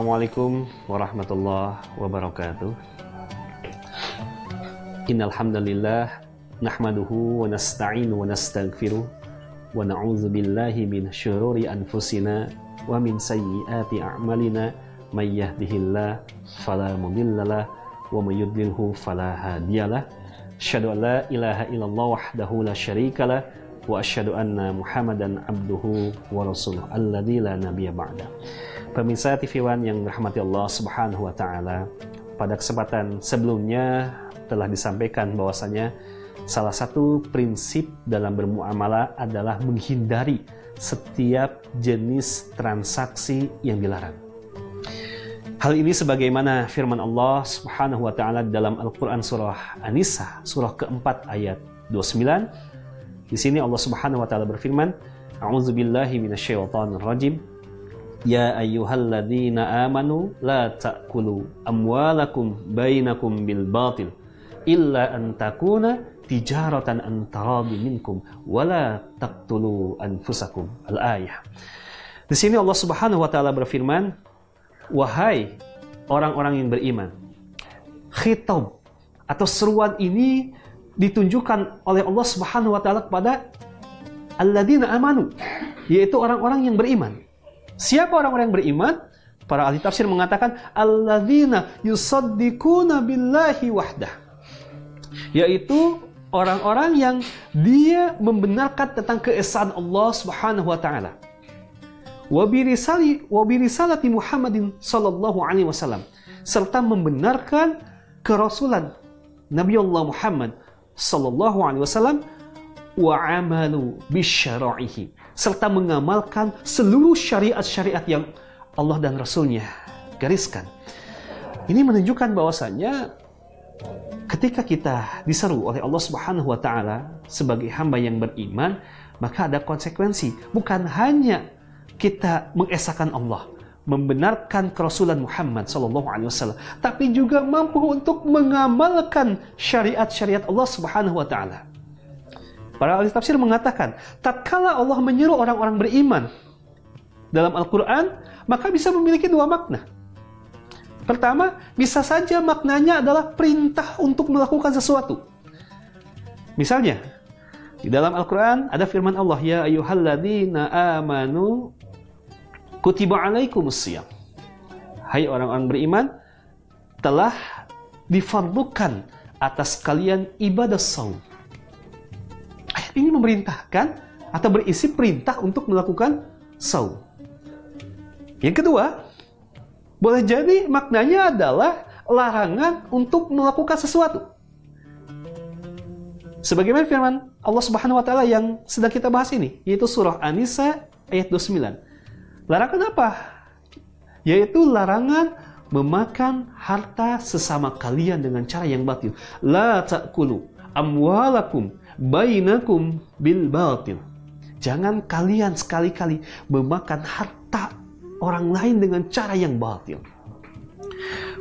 Assalamualaikum warahmatullahi wabarakatuh. Innal hamdalillah nahmaduhu wa nasta'inu wa nastaghfiruh wa na'udzu billahi min syururi anfusina wa min sayyiati a'malina may yahdihillahu fala mudhillalah wa may yudlilhu fala hadiyalah. Asyhadu an la ilaha illallah wahdahu la syarikalah wa asyhadu anna Muhammadan abduhu wa rasuluh alladzi la nabiyya ba'da. Pemirsa TV One yang dirahmati Allah Subhanahu wa taala, pada kesempatan sebelumnya telah disampaikan bahwasanya salah satu prinsip dalam bermuamalah adalah menghindari setiap jenis transaksi yang dilarang. Hal ini sebagaimana firman Allah Subhanahu wa taala dalam Al-Qur'an surah An-Nisa surah keempat ayat 29. Di sini Allah Subhanahu wa taala berfirman, A'udzubillahi minasyaitonir rajim. Ya ayyuhalladzina amanu la ta'kulu amwalakum bainakum bil batil illa an takuna tijaratan an taradi minkum wala taqtulu anfusakum. Al-ayah. Di sini Allah Subhanahu wa taala berfirman, wahai orang-orang yang beriman. Khitab atau seruan ini ditunjukkan oleh Allah Subhanahu wa taala kepada alladzina amanu, yaitu orang-orang yang beriman. Siapa orang-orang yang beriman? Para ahli tafsir mengatakan alladzina yusaddiquna billahi wahdah, yaitu orang-orang yang dia membenarkan tentang keesaan Allah Subhanahu wa taala. Wa bi risalati Muhammadin sallallahu alaihi wasallam, serta membenarkan kerasulan Nabi Allah Muhammad sallallahu alaihi wasallam, wa amalu bisyara'ihi, serta mengamalkan seluruh syariat-syariat yang Allah dan Rasulnya gariskan. Ini menunjukkan bahwasanya ketika kita diseru oleh Allah Subhanahu wa taala sebagai hamba yang beriman, maka ada konsekuensi. Bukan hanya kita mengesahkan Allah, membenarkan kerasulan Muhammad sallallahu alaihi wasallam, tapi juga mampu untuk mengamalkan syariat-syariat Allah Subhanahu wa taala. Para ahli tafsir mengatakan, tatkala Allah menyeru orang-orang beriman dalam Al-Quran, maka bisa memiliki dua makna. Pertama, bisa saja maknanya adalah perintah untuk melakukan sesuatu. Misalnya, di dalam Al-Quran ada firman Allah, ya ayyuhalladzina amanu kutiba alaikumus syiyam. Hai orang-orang beriman, telah difardukan atas kalian ibadah shaum. Ini memerintahkan atau berisi perintah untuk melakukan shaum. Yang kedua, boleh jadi maknanya adalah larangan untuk melakukan sesuatu. Sebagaimana firman Allah Subhanahu wa taala yang sedang kita bahas ini, yaitu surah An-Nisa ayat 29. Larangan apa? Yaitu larangan memakan harta sesama kalian dengan cara yang batil. La ta'kulu amwalakum bainakum bil batil. Jangan kalian sekali-kali memakan harta orang lain dengan cara yang batil.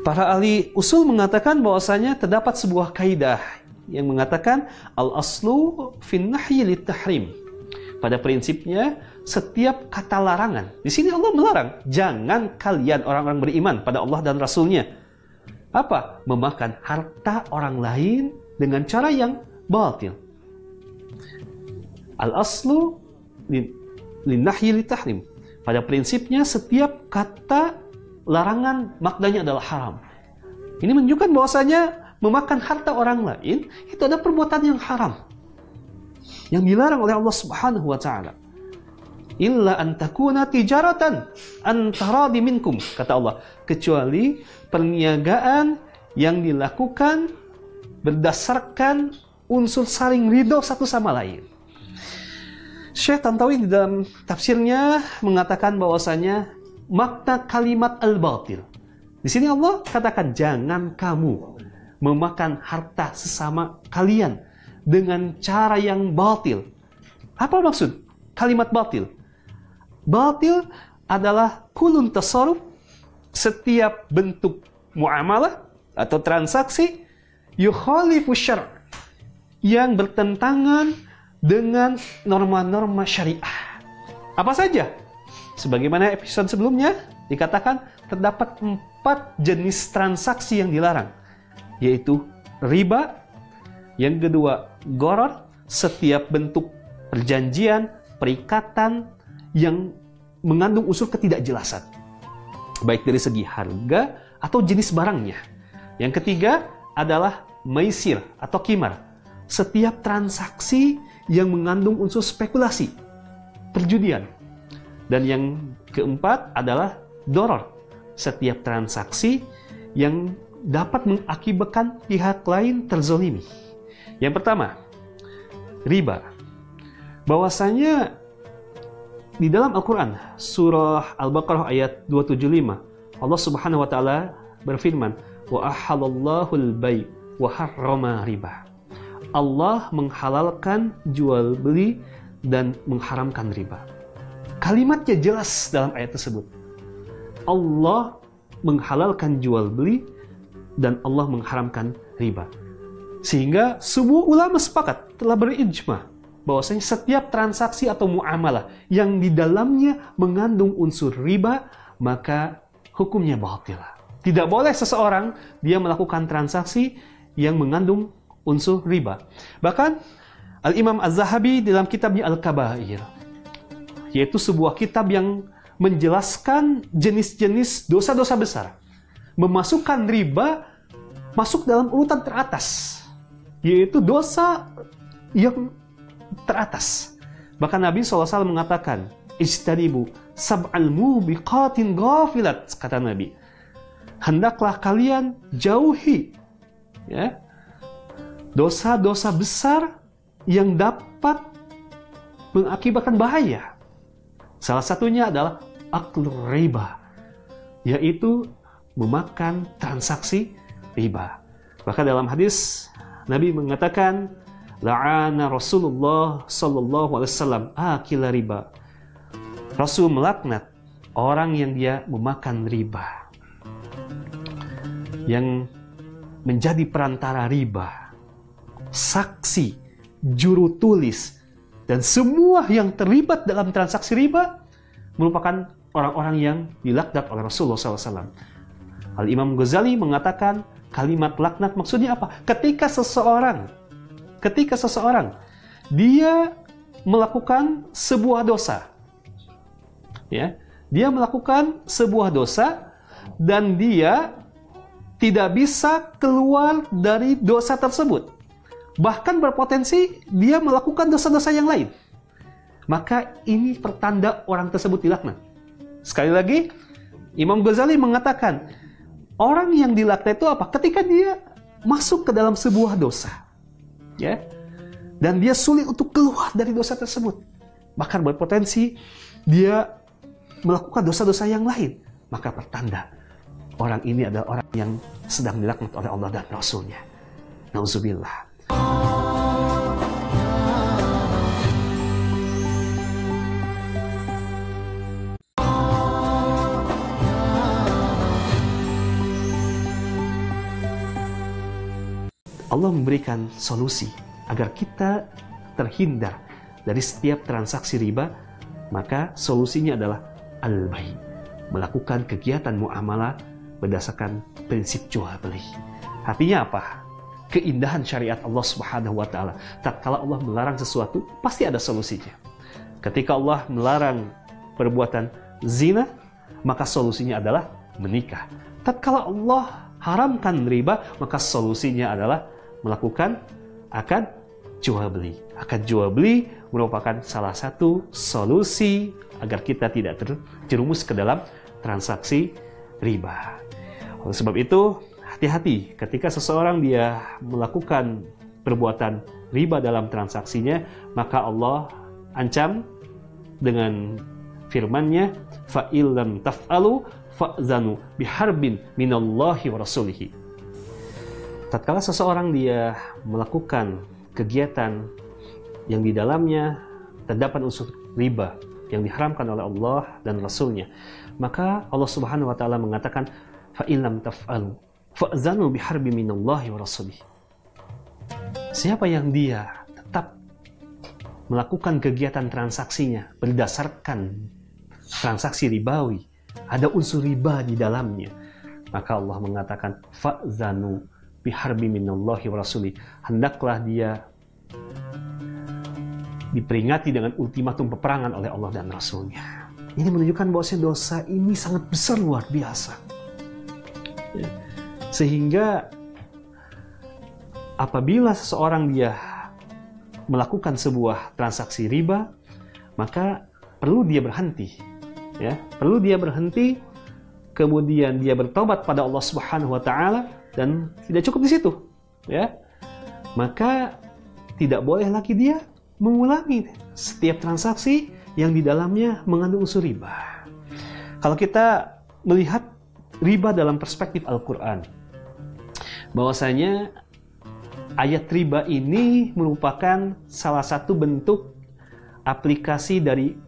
Para ahli usul mengatakan bahwasanya terdapat sebuah kaidah yang mengatakan al-aslu fin nahyi lit tahrim. Pada prinsipnya setiap kata larangan, di sini Allah melarang, jangan kalian orang-orang beriman pada Allah dan Rasulnya apa? Memakan harta orang lain dengan cara yang batil. Al-aslu linnahyi litahrim. Pada prinsipnya setiap kata larangan maknanya adalah haram. Ini menunjukkan bahwasanya memakan harta orang lain itu adalah perbuatan yang haram, yang dilarang oleh Allah Subhanahu wa taala. Illa an takuna tijaratan an taradi minkum, kata Allah, kecuali perniagaan yang dilakukan berdasarkan unsur saling ridho satu sama lain. Syekh Tantawi di dalam tafsirnya mengatakan bahwasanya makna kalimat al-batil. Di sini Allah katakan jangan kamu memakan harta sesama kalian dengan cara yang batil. Apa maksud kalimat batil? Batil adalah kulun tasarruf, setiap bentuk muamalah atau transaksi yukhalifu syar', yang bertentangan dengan norma-norma syariah. Apa saja? Sebagaimana episode sebelumnya dikatakan terdapat 4 jenis transaksi yang dilarang, yaitu riba, yang kedua gharar, setiap bentuk perjanjian, perikatan yang mengandung unsur ketidakjelasan, baik dari segi harga atau jenis barangnya. Yang ketiga adalah maisir atau qimar, setiap transaksi yang mengandung unsur spekulasi, perjudian. Dan yang keempat adalah darar, setiap transaksi yang dapat mengakibatkan pihak lain terzolimi. Yang pertama, riba. Bahwasanya di dalam Al-Quran, surah Al-Baqarah ayat 275, Allah Subhanahu wa Ta'ala berfirman, "Wa ahallallahu al-bay' wa harrama riba." Allah menghalalkan jual beli dan mengharamkan riba. Kalimatnya jelas dalam ayat tersebut. Allah menghalalkan jual beli dan Allah mengharamkan riba. Sehingga semua ulama sepakat, telah berijma bahwasanya setiap transaksi atau muamalah yang di dalamnya mengandung unsur riba, maka hukumnya batil. Tidak boleh seseorang dia melakukan transaksi yang mengandung unsur riba. Bahkan Al-Imam Az-Zahabi dalam kitabnya Al-Kabair, yaitu sebuah kitab yang menjelaskan jenis-jenis dosa-dosa besar, memasukkan riba masuk dalam urutan teratas, yaitu dosa yang teratas. Bahkan Nabi SAW mengatakan, "Ijtanibu sab'al mubiqatin ghafilat," kata Nabi. Hendaklah kalian jauhi ya, dosa-dosa besar yang dapat mengakibatkan bahaya. Salah satunya adalah aklu riba, yaitu memakan transaksi riba. Bahkan dalam hadis Nabi mengatakan, "La'ana Rasulullah sallallahu alaihi wasallam akila riba." Rasul melaknat orang yang dia memakan riba, yang menjadi perantara riba, saksi, juru tulis, dan semua yang terlibat dalam transaksi riba merupakan orang-orang yang dilaknat oleh Rasulullah SAW. Al-Imam Ghazali mengatakan kalimat laknat maksudnya apa? Ketika seseorang dia melakukan sebuah dosa, ya, dia melakukan sebuah dosa dan dia tidak bisa keluar dari dosa tersebut, bahkan berpotensi dia melakukan dosa-dosa yang lain, maka ini pertanda orang tersebut dilaknat. Sekali lagi, Imam Ghazali mengatakan orang yang dilaknat itu apa? Ketika dia masuk ke dalam sebuah dosa, ya, dan dia sulit untuk keluar dari dosa tersebut, bahkan berpotensi dia melakukan dosa-dosa yang lain, maka pertanda orang ini adalah orang yang sedang dilaknat oleh Allah dan Rasul-Nya. Nauzubillah. Allah memberikan solusi agar kita terhindar dari setiap transaksi riba, maka solusinya adalah al-bay', melakukan kegiatan muamalah berdasarkan prinsip jual beli. Artinya apa? Keindahan syariat Allah Subhanahu wa Ta'ala. Tatkala Allah melarang sesuatu, pasti ada solusinya. Ketika Allah melarang perbuatan zina, maka solusinya adalah menikah. Tatkala Allah haramkan riba, maka solusinya adalah melakukan akad jual beli. Akad jual beli merupakan salah satu solusi agar kita tidak terjerumus ke dalam transaksi riba. Oleh sebab itu, hati-hati ketika seseorang dia melakukan perbuatan riba dalam transaksinya, maka Allah ancam dengan firman-Nya, "Fa illam taf'alu fa'zanu biharbin minallahi wa rasulihi." Tatkala seseorang dia melakukan kegiatan yang di dalamnya terdapat unsur riba yang diharamkan oleh Allah dan Rasul-Nya, maka Allah Subhanahu wa Ta'ala mengatakan, "Fa illam taf'alu fa'zanu biharbi minallahi wa rasulih." Siapa yang dia tetap melakukan kegiatan transaksinya berdasarkan transaksi ribawi, ada unsur riba di dalamnya, maka Allah mengatakan fa'zanu biharbi minallahi wa rasuli, hendaklah dia diperingati dengan ultimatum peperangan oleh Allah dan Rasulnya. Ini menunjukkan bahwa dosa ini sangat besar, luar biasa. Sehingga apabila seseorang dia melakukan sebuah transaksi riba, maka perlu dia berhenti. Ya, perlu dia berhenti, kemudian dia bertobat pada Allah Subhanahu wa taala, dan tidak cukup di situ. Ya. Maka tidak boleh lagi dia mengulangi setiap transaksi yang di dalamnya mengandung unsur riba. Kalau kita melihat riba dalam perspektif Al-Quran, bahwasanya ayat riba ini merupakan salah satu bentuk aplikasi dari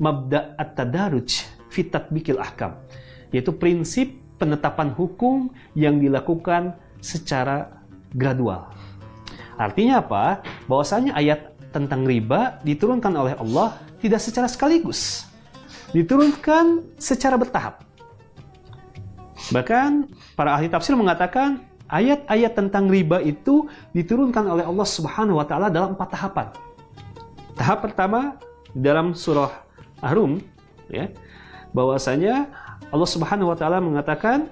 mabda' at-tadaruj fi tatbiqil ahkam, yaitu prinsip penetapan hukum yang dilakukan secara gradual. Artinya apa? Bahwasanya ayat tentang riba diturunkan oleh Allah tidak secara sekaligus, diturunkan secara bertahap. Bahkan para ahli tafsir mengatakan ayat-ayat tentang riba itu diturunkan oleh Allah Subhanahu wa taala dalam 4 tahapan. Tahap pertama dalam surah Ar-Rum, ya, bahwasanya Allah Subhanahu wa taala mengatakan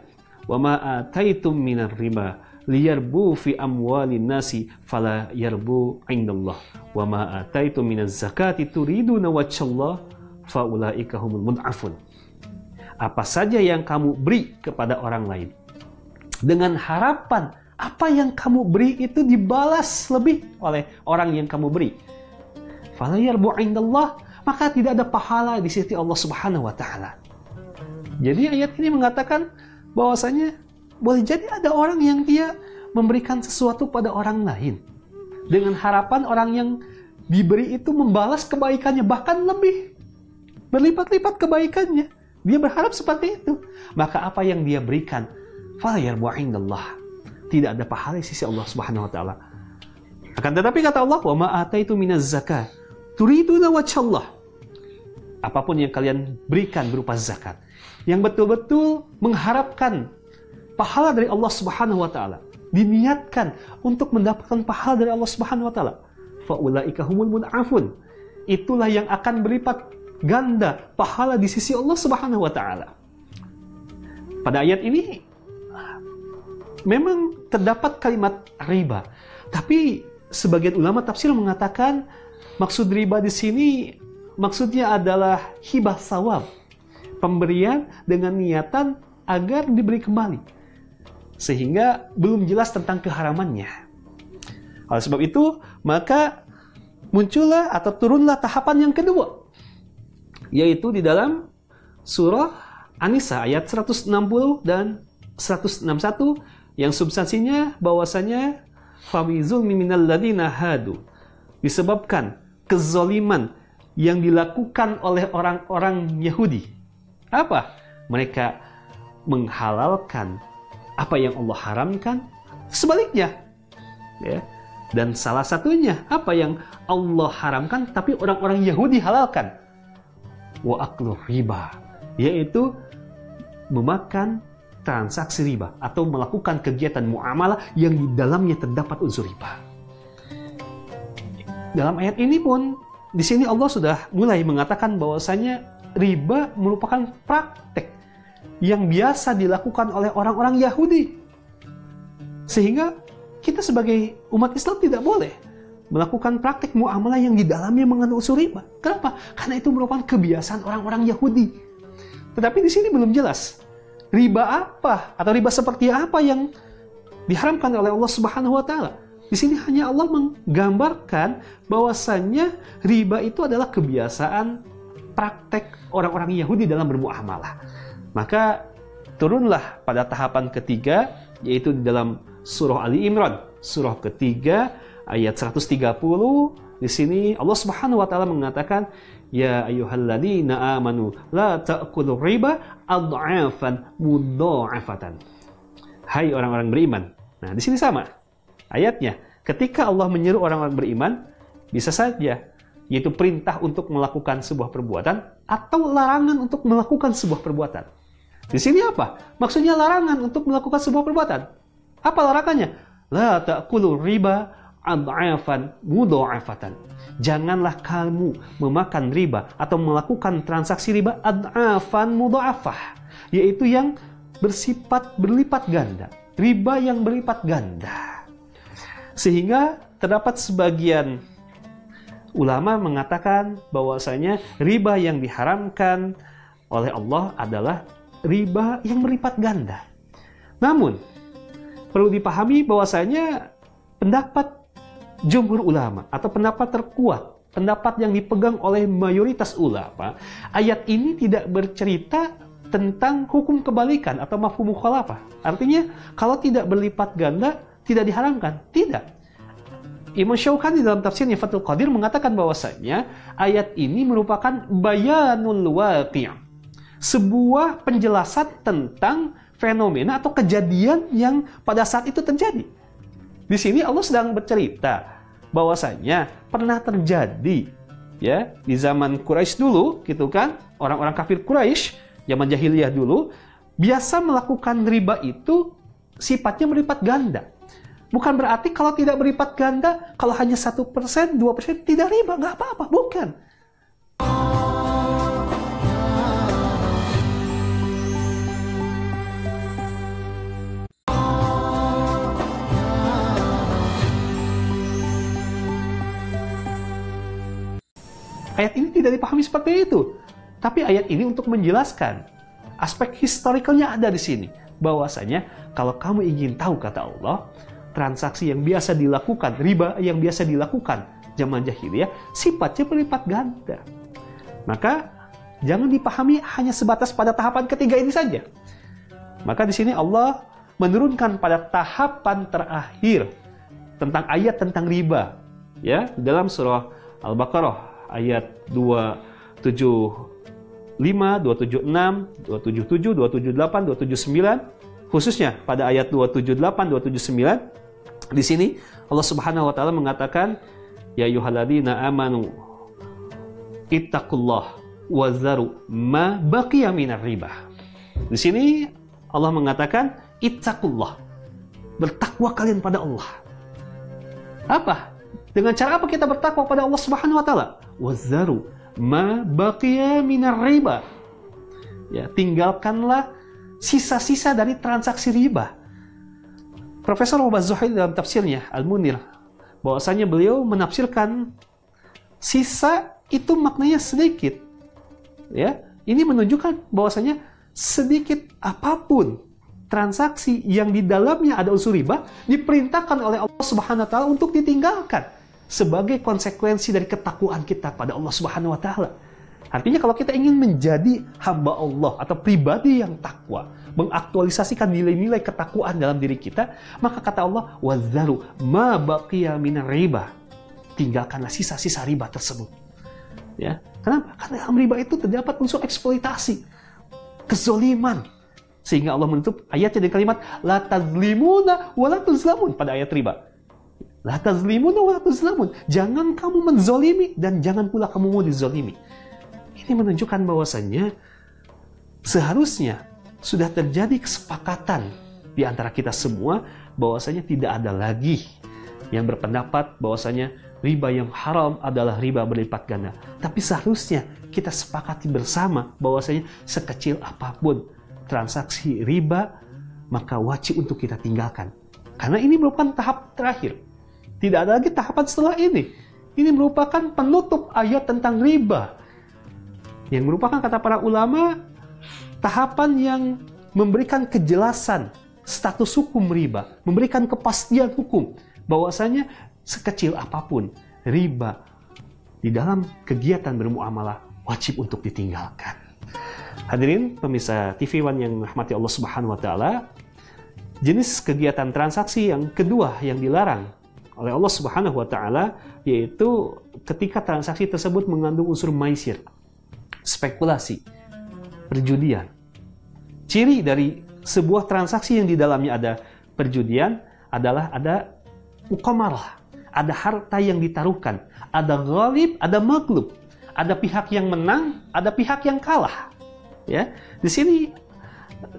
wa ma ataitum minar riba liyarbu fi amwalin nasi fala yarbu indallah wa ma ataitum minaz zakati turiduna wajhallah faulaika humul mud'afun. Apa saja yang kamu beri kepada orang lain dengan harapan apa yang kamu beri itu dibalas lebih oleh orang yang kamu beri, fala yarbu indallah, maka tidak ada pahala di sisi Allah Subhanahu wa taala. Jadi ayat ini mengatakan bahwasanya boleh jadi ada orang yang dia memberikan sesuatu pada orang lain dengan harapan orang yang diberi itu membalas kebaikannya, bahkan lebih berlipat-lipat kebaikannya. Dia berharap seperti itu. Maka apa yang dia berikan, fala yarbu indallah, tidak ada pahala di sisi Allah Subhanahu wa taala. Akan tetapi kata Allah, wa ma ataitu minaz zakat turiduna wajhallah. Apapun yang kalian berikan berupa zakat yang betul-betul mengharapkan pahala dari Allah Subhanahu wa taala, diniatkan untuk mendapatkan pahala dari Allah Subhanahu wa taala, faulaika humul mud'afun, itulah yang akan berlipat ganda pahala di sisi Allah Subhanahu wa taala. Pada ayat ini memang terdapat kalimat riba, tapi sebagian ulama tafsir mengatakan maksud riba di sini maksudnya adalah hibah sawab, pemberian dengan niatan agar diberi kembali, sehingga belum jelas tentang keharamannya. Oleh sebab itu, maka muncullah atau turunlah tahapan yang kedua, yaitu di dalam surah An-Nisa ayat 160 dan 161 yang substansinya bahwasanya fawizulmi minal ladina hadu, disebabkan kezaliman yang dilakukan oleh orang-orang Yahudi. Apa? Mereka menghalalkan apa yang Allah haramkan, sebaliknya. Ya. Dan salah satunya apa yang Allah haramkan tapi orang-orang Yahudi halalkan. Wa aklu riba, yaitu memakan transaksi riba atau melakukan kegiatan muamalah yang di dalamnya terdapat unsur riba. Dalam ayat ini pun di sini Allah sudah mulai mengatakan bahwasanya riba merupakan praktek yang biasa dilakukan oleh orang-orang Yahudi. Sehingga kita sebagai umat Islam tidak boleh melakukan praktek muamalah yang di dalamnya mengandung unsur riba. Kenapa? Karena itu merupakan kebiasaan orang-orang Yahudi. Tetapi di sini belum jelas riba apa atau riba seperti apa yang diharamkan oleh Allah Subhanahu wa taala. Di sini hanya Allah menggambarkan bahwasannya riba itu adalah kebiasaan praktek orang-orang Yahudi dalam bermuamalah. Maka turunlah pada tahapan ketiga, yaitu di dalam surah Ali Imran, surah ketiga ayat 130. Di sini Allah Subhanahu wa taala mengatakan, ya ayyuhalladzina amanu la ta'kulu riba ad'afan mudha'afatan. Hai orang-orang beriman. Nah, di sini sama ayatnya. Ketika Allah menyeru orang-orang beriman, bisa saja yaitu perintah untuk melakukan sebuah perbuatan atau larangan untuk melakukan sebuah perbuatan. Di sini apa? Maksudnya larangan untuk melakukan sebuah perbuatan. Apa larangannya? La ta'kulu riba ad'afan mudha'afatan. Janganlah kamu memakan riba atau melakukan transaksi riba ad'afan mudha'afah, yaitu yang bersifat berlipat ganda. Riba yang berlipat ganda. Sehingga terdapat sebagian ulama mengatakan bahwasanya riba yang diharamkan oleh Allah adalah riba yang berlipat ganda. Namun, perlu dipahami bahwasanya pendapat jumhur ulama atau pendapat terkuat, pendapat yang dipegang oleh mayoritas ulama, ayat ini tidak bercerita tentang hukum kebalikan atau mafhum mukhalafah. Artinya, kalau tidak berlipat ganda, tidak diharamkan. Tidak. Imam Syaukani dalam tafsirnya Fathul Qadir mengatakan bahwasanya ayat ini merupakan bayanul waqi', sebuah penjelasan tentang fenomena atau kejadian yang pada saat itu terjadi. Di sini Allah sedang bercerita bahwasanya pernah terjadi ya di zaman Quraisy dulu gitu kan, orang-orang kafir Quraisy zaman jahiliyah dulu biasa melakukan riba itu sifatnya berlipat ganda. Bukan berarti kalau tidak berlipat ganda, kalau hanya 1%, 2% tidak riba, nggak apa-apa, bukan. Ayat ini tidak dipahami seperti itu. Tapi ayat ini untuk menjelaskan aspek historicalnya ada di sini. Bahwasanya kalau kamu ingin tahu kata Allah, transaksi yang biasa dilakukan, riba yang biasa dilakukan zaman jahiliyah, sifatnya berlipat ganda. Maka jangan dipahami hanya sebatas pada tahapan ketiga ini saja. Maka di sini Allah menurunkan pada tahapan terakhir tentang ayat tentang riba, ya dalam surah Al-Baqarah ayat 275, 276, 277, 278, 279, khususnya pada ayat 278, 279. Di sini Allah Subhanahu wa taala mengatakan, ya ayyuhalladzina amanu ittaqullah wazaru ma baqiya minar riba. Di sini Allah mengatakan ittaqullah. Bertakwa kalian pada Allah. Apa? Dengan cara apa kita bertakwa pada Allah Subhanahu wa taala? Wazaru ma baqiya minar riba. Ya, tinggalkanlah sisa-sisa dari transaksi riba. Profesor Muhammad Zuhail dalam tafsirnya Al-Munir, bahwasanya beliau menafsirkan sisa itu maknanya sedikit. Ya, ini menunjukkan bahwasanya sedikit apapun transaksi yang di dalamnya ada unsur riba diperintahkan oleh Allah Subhanahu wa taala untuk ditinggalkan sebagai konsekuensi dari ketakwaan kita pada Allah Subhanahu wa taala. Artinya kalau kita ingin menjadi hamba Allah atau pribadi yang takwa, mengaktualisasikan nilai-nilai ketakwaan dalam diri kita, maka kata Allah, wazaru ma baqiya minar riba. Tinggalkanlah sisa-sisa riba tersebut. Ya, kenapa? Karena dalam riba itu terdapat unsur eksploitasi, kezoliman. Sehingga Allah menutup ayatnya dengan kalimat la tazlimuna wa la tuzlamun pada ayat riba. La tazlimuna wa la tuzlamun. Jangan kamu menzolimi dan jangan pula kamu mau dizolimi. Ini menunjukkan bahwasannya seharusnya sudah terjadi kesepakatan di antara kita semua bahwasanya tidak ada lagi yang berpendapat bahwasanya riba yang haram adalah riba berlipat ganda. Tapi seharusnya kita sepakati bersama bahwasanya sekecil apapun transaksi riba maka wajib untuk kita tinggalkan. Karena ini merupakan tahap terakhir. Tidak ada lagi tahapan setelah ini. Ini merupakan penutup ayat tentang riba. Yang merupakan kata para ulama tahapan yang memberikan kejelasan status hukum riba, memberikan kepastian hukum bahwasanya sekecil apapun riba di dalam kegiatan bermuamalah wajib untuk ditinggalkan. Hadirin pemirsa TV One yang rahmati Allah Subhanahu wa taala, jenis kegiatan transaksi yang kedua yang dilarang oleh Allah Subhanahu wa taala yaitu ketika transaksi tersebut mengandung unsur maisir, spekulasi, perjudian. Ciri dari sebuah transaksi yang di dalamnya ada perjudian adalah ada muqamarah, ada harta yang ditaruhkan, ada ghalib, ada maghlub, ada pihak yang menang, ada pihak yang kalah. Ya, di sini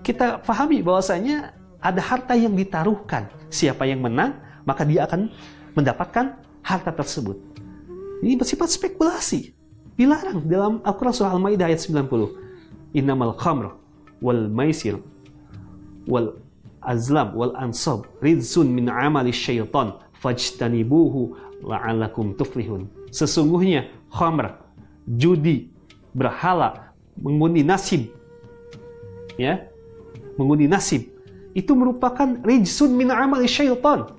kita pahami bahwasanya ada harta yang ditaruhkan. Siapa yang menang, maka dia akan mendapatkan harta tersebut. Ini bersifat spekulasi. Dilarang dalam Al-Quran surah Al-Maidah ayat 90. Innamal khamr wal maisir wal azlam wal ansab rizun min amali syaitan fajtanibuhu la'allakum tuflihun. Sesungguhnya khamr, judi, berhala, mengundi nasib, ya, mengundi nasib itu merupakan rizun min amali syaitan,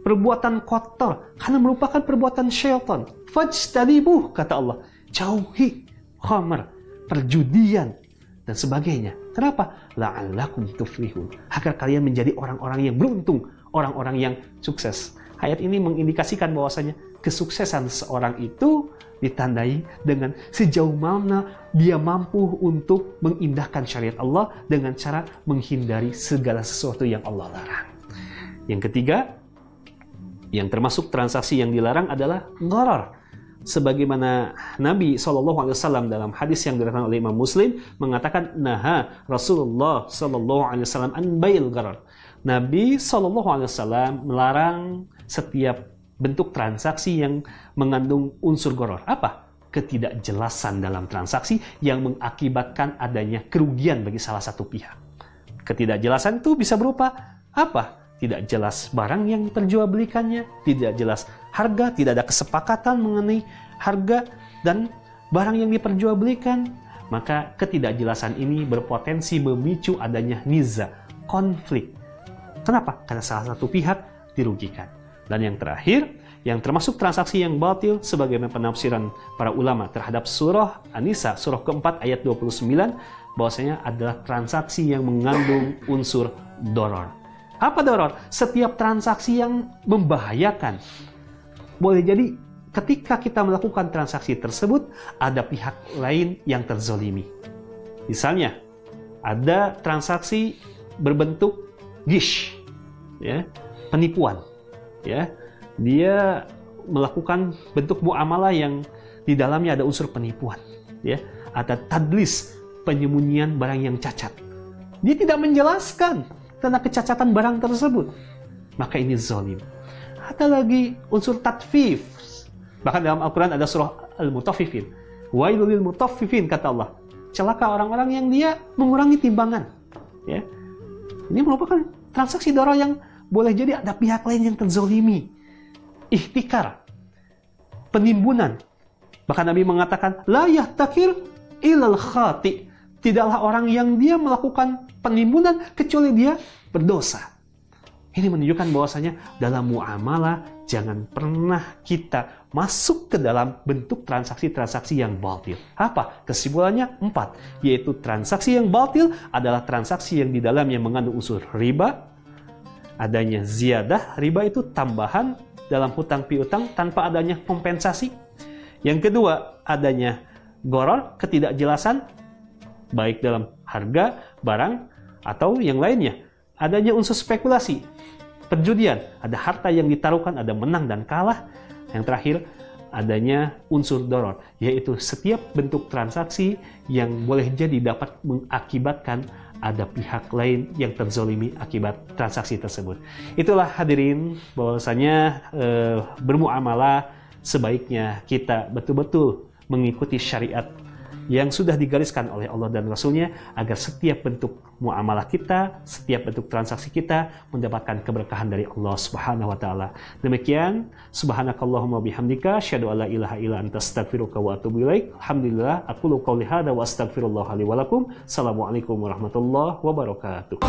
perbuatan kotor karena merupakan perbuatan syaitan. Fajtanibuh, kata Allah, jauhi khamr, perjudian dan sebagainya. Kenapa? La'allakum tuflihun, agar kalian menjadi orang-orang yang beruntung, orang-orang yang sukses. Ayat ini mengindikasikan bahwasanya kesuksesan seorang itu ditandai dengan sejauh mana dia mampu untuk mengindahkan syariat Allah dengan cara menghindari segala sesuatu yang Allah larang. Yang ketiga, yang termasuk transaksi yang dilarang adalah gharar. Sebagaimana Nabi SAW dalam hadis yang diriwayatkan oleh Imam Muslim mengatakan, naha Rasulullah SAW an bai'il gharar. Nabi SAW melarang setiap bentuk transaksi yang mengandung unsur gharar. Apa? Ketidakjelasan dalam transaksi yang mengakibatkan adanya kerugian bagi salah satu pihak. Ketidakjelasan itu bisa berupa apa? Tidak jelas barang yang diperjualbelikannya, tidak jelas harga, tidak ada kesepakatan mengenai harga dan barang yang diperjualbelikan. Maka ketidakjelasan ini berpotensi memicu adanya niza, konflik. Kenapa? Karena salah satu pihak dirugikan. Dan yang terakhir, yang termasuk transaksi yang batil sebagaimana penafsiran para ulama terhadap surah An-Nisa, surah keempat ayat 29, bahwasanya adalah transaksi yang mengandung unsur doror. Apa doror? Setiap transaksi yang membahayakan. Boleh jadi ketika kita melakukan transaksi tersebut, ada pihak lain yang terzolimi. Misalnya, ada transaksi berbentuk ghish, ya, penipuan. Ya, dia melakukan bentuk muamalah yang di dalamnya ada unsur penipuan. Ya, ada tadlis, penyembunyian barang yang cacat. Dia tidak menjelaskan tentang kecacatan barang tersebut, maka ini zalim. Ada lagi unsur tatfif. Bahkan dalam Al-Quran ada surah Al-Mutaffifin. Wailul lil mutaffifin, kata Allah. Celaka orang-orang yang dia mengurangi timbangan. Ya. Ini merupakan transaksi doror yang boleh jadi ada pihak lain yang terzolimi. Ihtikar, penimbunan. Bahkan Nabi mengatakan, la yahtakir ilal khati. Tidaklah orang yang dia melakukan penimbunan kecuali dia berdosa. Ini menunjukkan bahwasanya dalam muamalah jangan pernah kita masuk ke dalam bentuk transaksi-transaksi yang batil. Apa? Kesimpulannya 4, yaitu transaksi yang batil adalah transaksi yang di dalamnya mengandung unsur riba, adanya ziyadah, riba itu tambahan dalam hutang piutang tanpa adanya kompensasi. Yang kedua, adanya gharar, ketidakjelasan, baik dalam harga, barang, atau yang lainnya. Adanya unsur spekulasi, perjudian, ada harta yang ditaruhkan, ada menang dan kalah. Yang terakhir, adanya unsur doror, yaitu setiap bentuk transaksi yang boleh jadi dapat mengakibatkan ada pihak lain yang terzolimi akibat transaksi tersebut. Itulah hadirin bahwasanya bermuamalah sebaiknya kita betul-betul mengikuti syariat yang sudah digariskan oleh Allah dan Rasul-Nya agar setiap bentuk muamalah kita, setiap bentuk transaksi kita mendapatkan keberkahan dari Allah Subhanahu wa taala. Demikian, subhanakallahumma bihamdika asyhadu alla ilaha illa anta astaghfiruka wa atubu ilaik. Alhamdulillah, aqulu qouli hadza wa astaghfirullah li wa lakum. Assalamualaikum warahmatullahi wabarakatuh.